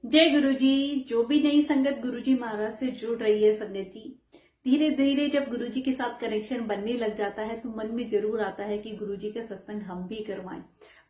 जय गुरु जी। जो भी नई संगत गुरु जी महाराज से जुड़ रही है संगत जी, धीरे धीरे जब गुरु जी के साथ कनेक्शन बनने लग जाता है तो मन में जरूर आता है कि गुरु जी का सत्संग हम भी करवाएं।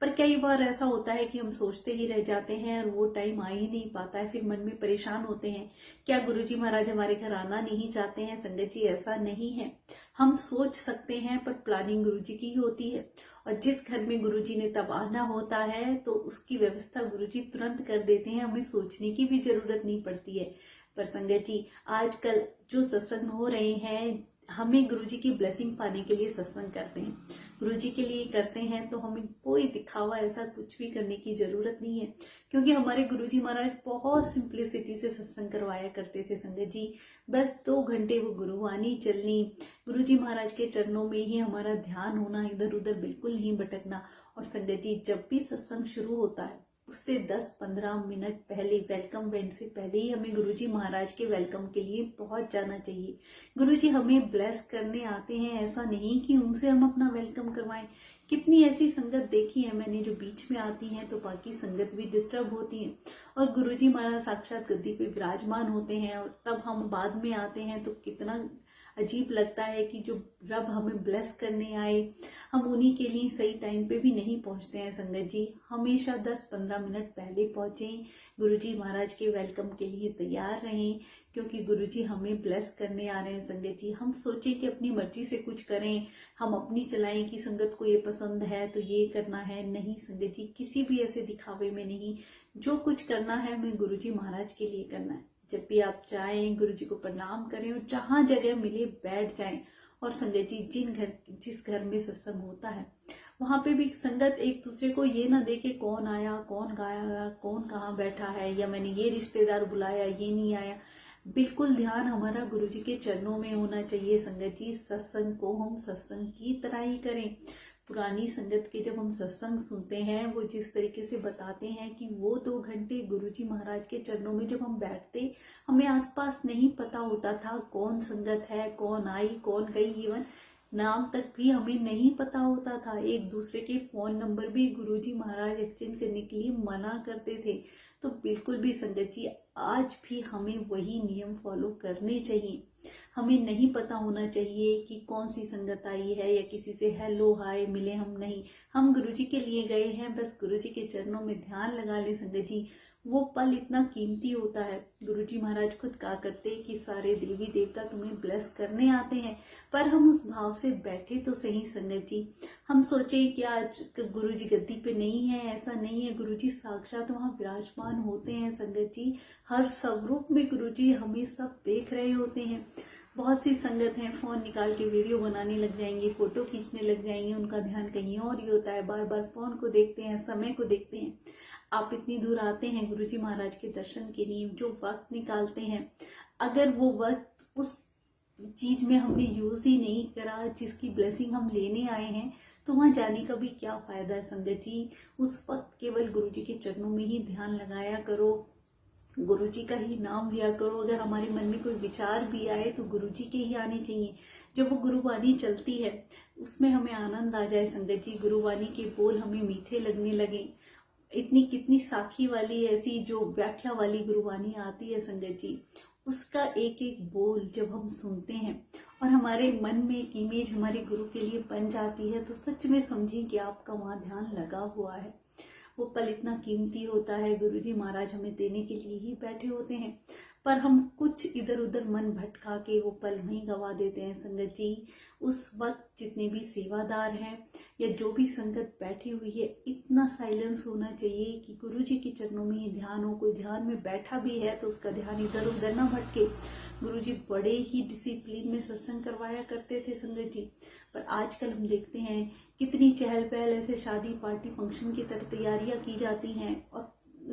पर कई बार ऐसा होता है कि हम सोचते ही रह जाते हैं और वो टाइम आ ही नहीं पाता है। फिर मन में परेशान होते हैं, क्या गुरु जी महाराज हमारे घर आना नहीं चाहते हैं? संगत जी, ऐसा नहीं है। हम सोच सकते हैं पर प्लानिंग गुरु जी की ही होती है। और जिस घर में गुरुजी ने तब आना होता है तो उसकी व्यवस्था गुरुजी तुरंत कर देते हैं, हमें सोचने की भी जरूरत नहीं पड़ती है। पर संगत जी, आजकल जो सत्संग हो रहे हैं, हमें गुरुजी की ब्लेसिंग पाने के लिए सत्संग करते हैं, गुरुजी के लिए करते हैं, तो हमें कोई दिखावा ऐसा कुछ भी करने की जरूरत नहीं है। क्योंकि हमारे गुरुजी महाराज बहुत सिंप्लिसिटी से सत्संग करवाया करते थे संगत जी। बस 2 घंटे वो गुरुवाणी चलनी, गुरुजी महाराज के चरणों में ही हमारा ध्यान होना, इधर उधर बिल्कुल नहीं भटकना। और संगत जी, जब भी सत्संग शुरू होता है उससे 10-15 मिनट पहले, वेलकम बैंड से पहले ही हमें गुरुजी महाराज के वेलकम के लिए पहुंच जाना चाहिए। गुरुजी हमें ब्लेस करने आते हैं, ऐसा नहीं कि उनसे हम अपना वेलकम करवाएं। कितनी ऐसी संगत देखी है मैंने जो बीच में आती है तो बाकी संगत भी डिस्टर्ब होती है, और गुरुजी महाराज साक्षात गद्दी पे विराजमान होते हैं और तब हम बाद में आते हैं तो कितना अजीब लगता है कि जो रब हमें ब्लेस करने आए, हम उन्हीं के लिए सही टाइम पे भी नहीं पहुंचते हैं। संगत जी, हमेशा 10-15 मिनट पहले पहुंचें, गुरुजी महाराज के वेलकम के लिए तैयार रहें, क्योंकि गुरुजी हमें ब्लेस करने आ रहे हैं। संगत जी, हम सोचें कि अपनी मर्जी से कुछ करें, हम अपनी चलाएं कि संगत को ये पसंद है तो ये करना है, नहीं संगत जी, किसी भी ऐसे दिखावे में नहीं। जो कुछ करना है हमें गुरुजी महाराज के लिए करना है। जब भी आप चाहें गुरु जी को प्रणाम करें और जहां जगह मिले बैठ जाएं। और संगत जी, जिस घर में सत्संग होता है वहां पे भी संगत एक दूसरे को ये ना देखे कौन आया, कौन गाया, कौन कहाँ बैठा है, या मैंने ये रिश्तेदार बुलाया, ये नहीं आया। बिल्कुल ध्यान हमारा गुरु जी के चरणों में होना चाहिए। संगत जी, सत्संग को हम सत्संग की तरह ही करें। पुरानी संगत के जब हम सत्संग सुनते हैं, वो जिस तरीके से बताते हैं कि वो 2 घंटे गुरुजी महाराज के चरणों में जब हम बैठते, हमें आसपास नहीं पता होता था कौन संगत है, कौन आई कौन गई, इवन नाम तक भी हमें नहीं पता होता था। एक दूसरे के फोन नंबर भी गुरुजी महाराज एक्सचेंज करने के लिए मना करते थे। तो बिल्कुल भी संगत जी, आज भी हमें वही नियम फॉलो करने चाहिए। हमें नहीं पता होना चाहिए कि कौन सी संगत आई है, या किसी से हेलो हाय मिले हम नहीं। हम गुरुजी के लिए गए हैं, बस गुरुजी के चरणों में ध्यान लगा ले संगत जी। वो पल इतना कीमती होता है। गुरुजी महाराज खुद कहा करते कि सारे देवी देवता तुम्हें ब्लेस करने आते हैं, पर हम उस भाव से बैठे तो सही संगत जी। हम सोचे कि आज गुरुजी गद्दी पे नहीं है, ऐसा नहीं है। गुरुजी साक्षात वहां विराजमान होते हैं संगत जी। हर स्वरूप में गुरुजी हमें सब देख रहे होते हैं। बहुत सी संगत हैं, फोन निकाल के वीडियो बनाने लग जाएंगे, फोटो खींचने लग जाएंगे, उनका ध्यान कहीं और ही होता है, बार बार फोन को देखते हैं, समय को देखते हैं। आप इतनी दूर आते हैं गुरुजी महाराज के दर्शन के लिए, जो वक्त निकालते हैं, अगर वो वक्त उस चीज में हमने यूज ही नहीं करा जिसकी ब्लेसिंग हम लेने आए हैं, तो वहां जाने का भी क्या फायदा है संगत जी। उस वक्त केवल गुरुजी के चरणों में ही ध्यान लगाया करो, गुरुजी का ही नाम लिया करो। अगर हमारे मन में कोई विचार भी आए तो गुरुजी के ही आने चाहिए। जब वो गुरुवाणी चलती है उसमें हमें आनंद आ जाए संगत जी, गुरुवाणी के बोल हमें मीठे लगने लगे। इतनी कितनी साखी वाली ऐसी जो व्याख्या वाली गुरुवाणी आती है संगत जी, उसका एक एक बोल जब हम सुनते हैं और हमारे मन में एक इमेज हमारे गुरु के लिए बन जाती है, तो सच में समझें कि आपका वहां ध्यान लगा हुआ है। वो पल इतना कीमती होता है, गुरुजी महाराज हमें देने के लिए ही बैठे होते हैं, पर हम कुछ इधर उधर मन भटका के वो पल वहीं गवा देते हैं संगत जी। उस वक्त जितने भी सेवादार हैं या जो भी संगत बैठी हुई है, इतना साइलेंस होना चाहिए कि गुरुजी के चरणों में ही ध्यान हो। कोई ध्यान में बैठा भी है तो उसका ध्यान इधर उधर ना भटके। गुरुजी बड़े ही डिसिप्लिन में सत्संग करवाया करते थे संगत जी। पर आजकल हम देखते हैं कितनी चहल पहल, ऐसे शादी पार्टी फंक्शन की तरह तैयारियां की जाती हैं, और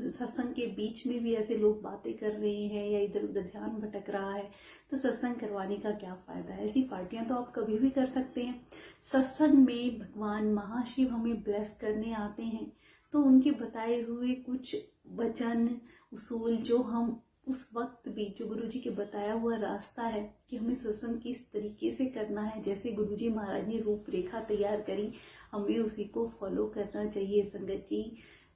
सत्संग के बीच में भी ऐसे लोग बातें कर रहे हैं या इधर उधर ध्यान भटक रहा है, तो सत्संग करवाने का क्या फायदा है। ऐसी पार्टियां तो आप कभी भी कर सकते हैं। सत्संग में भगवान महाशिव हमें ब्लेस करने आते हैं, तो उनके बताए हुए कुछ वचन उसूल जो हम उस वक्त भी, जो गुरुजी के बताया हुआ रास्ता है कि हमें सत्संग किस तरीके से करना है, जैसे गुरुजी महाराज ने रूपरेखा तैयार करी, हमें उसी को फॉलो करना चाहिए संगत जी।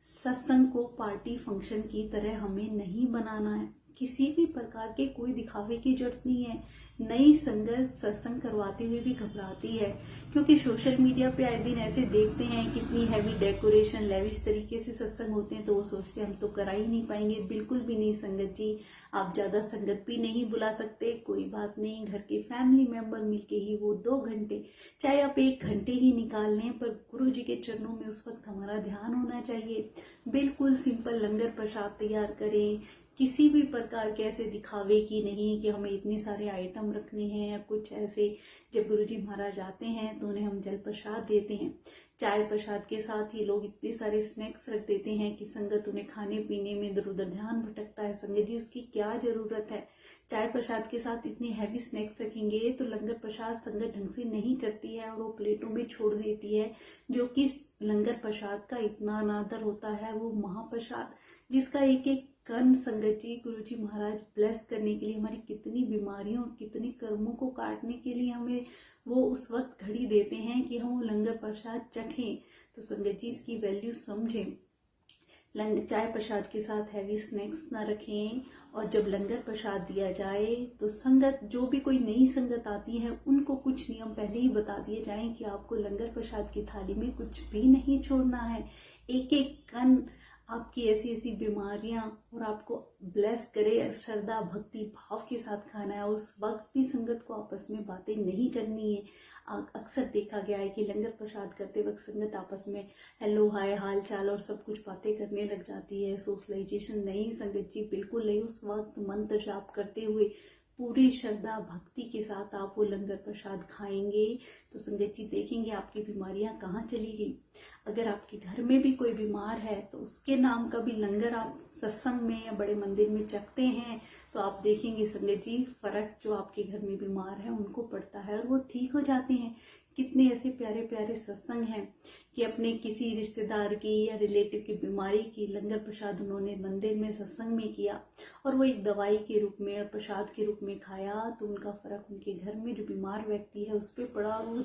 सत्संग को पार्टी फंक्शन की तरह हमें नहीं बनाना है। किसी भी प्रकार के कोई दिखावे की जरूरत नहीं है। नई संगत सत्संग करवाते हुए भी घबराती है, क्योंकि सोशल मीडिया पे आए दिन ऐसे देखते हैं कितनी हैवी डेकोरेशन लेविश तरीके से सत्संग होते हैं, तो वो सोचते हैं हम तो करा ही नहीं पाएंगे। बिल्कुल भी नहीं संगत जी, आप ज्यादा संगत भी नहीं बुला सकते, कोई बात नहीं, घर के फैमिली मेंबर मिलके ही वो 2 घंटे, चाहे आप 1 घंटे ही निकाल लें, पर गुरु जी के चरणों में उस वक्त हमारा ध्यान होना चाहिए। बिल्कुल सिंपल लंगर प्रसाद तैयार करें, किसी भी प्रकार के ऐसे दिखावे की नहीं कि हमें इतने सारे आइटम रखने हैं या कुछ ऐसे। जब गुरुजी महाराज आते हैं तो उन्हें हम जल प्रसाद देते हैं। चाय प्रसाद के साथ ही लोग इतने सारे स्नैक्स रख देते हैं कि संगत उन्हें खाने पीने में इधर उधर ध्यान भटकता है। संगत जी उसकी क्या जरूरत है? चाय प्रसाद के साथ इतने हैवी स्नैक्स रखेंगे तो लंगर प्रसाद संगत ढंग से नहीं करती है और वो प्लेटों में छोड़ देती है, जो कि लंगर प्रसाद का इतना अनादर होता है। वो महाप्रसाद जिसका एक एक कण संगत जी गुरु जी महाराज ब्लेस करने के लिए, हमारी कितनी बीमारियों और कितने कर्मों को काटने के लिए हमें वो उस वक्त घड़ी देते हैं कि हम वो लंगर प्रसाद चखें। तो संगत जी इसकी वैल्यू समझें। लंगर चाय प्रसाद के साथ हैवी स्नैक्स ना रखें, और जब लंगर प्रसाद दिया जाए तो संगत जो भी कोई नई संगत आती है उनको कुछ नियम पहले ही बता दिए जाएं कि आपको लंगर प्रसाद की थाली में कुछ भी नहीं छोड़ना है। एक एक कण आपकी ऐसी ऐसी बीमारियां और आपको ब्लेस करे, श्रद्धा भक्ति भाव के साथ खाना है। उस वक्त भी संगत को आपस में बातें नहीं करनी है। अक्सर देखा गया है कि लंगर प्रसाद करते वक्त संगत आपस में हेलो हाय हाल चाल और सब कुछ बातें करने लग जाती है। सोशलाइजेशन नहीं संगत जी, बिल्कुल नहीं। उस वक्त मंत्र जाप करते हुए पूरी श्रद्धा भक्ति के साथ आप वो लंगर प्रसाद खाएंगे तो संगत जी देखेंगे आपकी बीमारियां कहाँ चली गई। अगर आपके घर में भी कोई बीमार है तो उसके नाम का भी लंगर आप सत्संग में या बड़े मंदिर में चखते हैं तो आप देखेंगे संगत जी फर्क जो आपके घर में बीमार है उनको पड़ता है और वो ठीक हो जाते हैं। कितने ऐसे प्यारे प्यारे सत्संग हैं कि अपने किसी रिश्तेदार की या रिलेटिव की बीमारी की लंगर प्रसाद उन्होंने मंदिर में सत्संग में किया और वो एक दवाई के रूप में और प्रसाद के रूप में खाया, तो उनका फर्क उनके घर में जो बीमार व्यक्ति है उस पर पड़ा और वो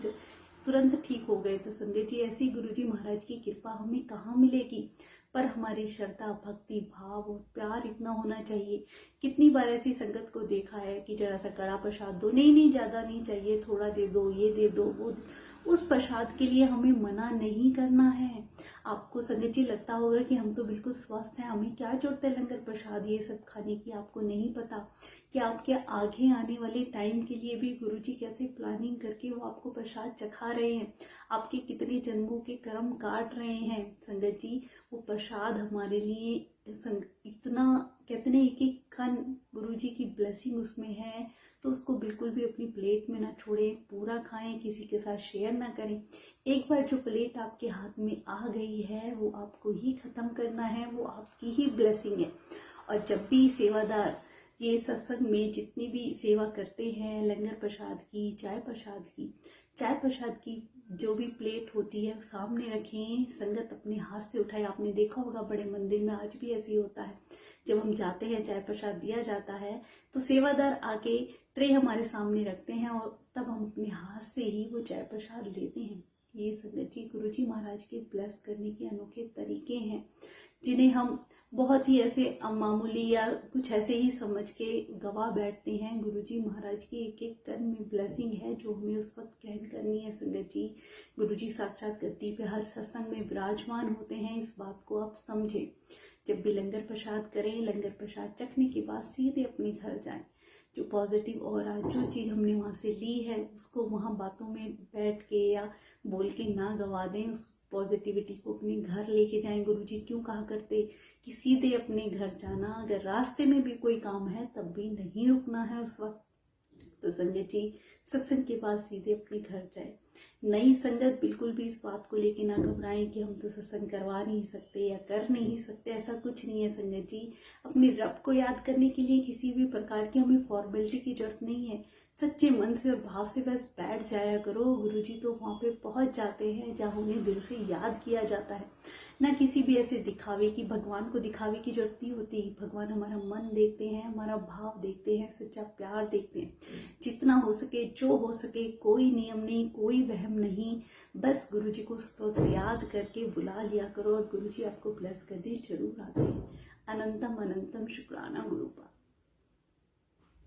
तुरंत ठीक हो गए। तो संगत जी ऐसी गुरुजी महाराज की कृपा हमें कहाँ मिलेगी? पर हमारी श्रद्धा भक्ति भाव और प्यार इतना होना चाहिए। कितनी बार ऐसी संगत को देखा है कि जरा सा कड़ा प्रसाद दो, नहीं ज्यादा नहीं चाहिए, थोड़ा दे दो, ये दे दो वो। उस प्रसाद के लिए हमें मना नहीं करना है। आपको संगत जी लगता होगा कि हम तो बिल्कुल स्वस्थ हैं, हमें क्या जरूरत है लंगर प्रसाद ये सब खाने की। आपको नहीं पता कि आपके आगे आने वाले टाइम के लिए भी गुरुजी कैसे प्लानिंग करके वो आपको प्रसाद चखा रहे हैं, आपके कितने जन्मों के कर्म काट रहे हैं। संगत जी वो प्रसाद हमारे लिए इतना कहते हैं एक एक कण गुरुजी की ब्लेसिंग उसमें है, तो उसको बिल्कुल भी अपनी प्लेट में ना छोड़ें, पूरा खाएं, किसी के साथ शेयर ना करें। एक बार जो प्लेट आपके हाथ में आ गई है वो आपको ही खत्म करना है, वो आपकी ही ब्लेसिंग है। और जब भी सेवादार ये सत्संग में जितनी भी सेवा करते हैं लंगर प्रसाद की, चाय प्रसाद की जो भी प्लेट होती है सामने रखें, संगत अपने हाथ से उठाए। आपने देखा होगा बड़े मंदिर में आज भी ऐसे ही होता है, जब हम जाते हैं चाय प्रसाद दिया जाता है तो सेवादार आके ट्रे हमारे सामने रखते हैं और तब हम अपने हाथ से ही वो चाय प्रसाद लेते हैं। ये संगत जी गुरुजी महाराज के ब्लेस करने के अनोखे तरीके हैं, जिन्हें हम बहुत ही ऐसे मामूली या कुछ ऐसे ही समझ के गवा बैठते हैं। गुरुजी महाराज की एक एक कर्म में ब्लेसिंग है जो हमें उस वक्त ग्रहण करनी है। संगत जी गुरुजी साक्षात गद्दी पे हर सत्संग में विराजमान होते हैं, इस बात को आप समझें। जब भी लंगर प्रसाद करें, लंगर प्रसाद चखने के बाद सीधे अपने घर जाएं। जो पॉजिटिव और जो चीज़ हमने वहाँ से ली है उसको वहाँ बातों में बैठ के या बोल के ना गवा दें, उस पॉजिटिविटी को अपने घर लेके जाएं। गुरुजी क्यों कहा करते कि सीधे अपने घर जाना, अगर रास्ते में भी कोई काम है तब भी नहीं रुकना है उस वक्त। तो संगत जी सत्संग के बाद सीधे अपने घर जाए। नई संगत बिल्कुल भी इस बात को लेके ना घबराएं कि हम तो सत्संग करवा नहीं सकते या कर नहीं सकते, ऐसा कुछ नहीं है। संगत जी अपने रब को याद करने के लिए किसी भी प्रकार की हमें फॉर्मेलिटी की जरूरत नहीं है। सच्चे मन से और भाव से बस बैठ जाया करो। गुरुजी तो वहाँ पे पहुँच जाते हैं जहाँ उन्हें दिल से याद किया जाता है। ना किसी भी ऐसे दिखावे की, भगवान को दिखावे की जरूरत नहीं होती। भगवान हमारा मन देखते हैं, हमारा भाव देखते हैं, सच्चा प्यार देखते हैं। जितना हो सके, जो हो सके, कोई नियम नहीं, कोई वहम नहीं, बस गुरुजी को उस वक्त याद करके बुला लिया करो और गुरुजी आपको ब्लेस करने जरूर आते हैं। अनंतम अनंतम शुक्राना गुरु।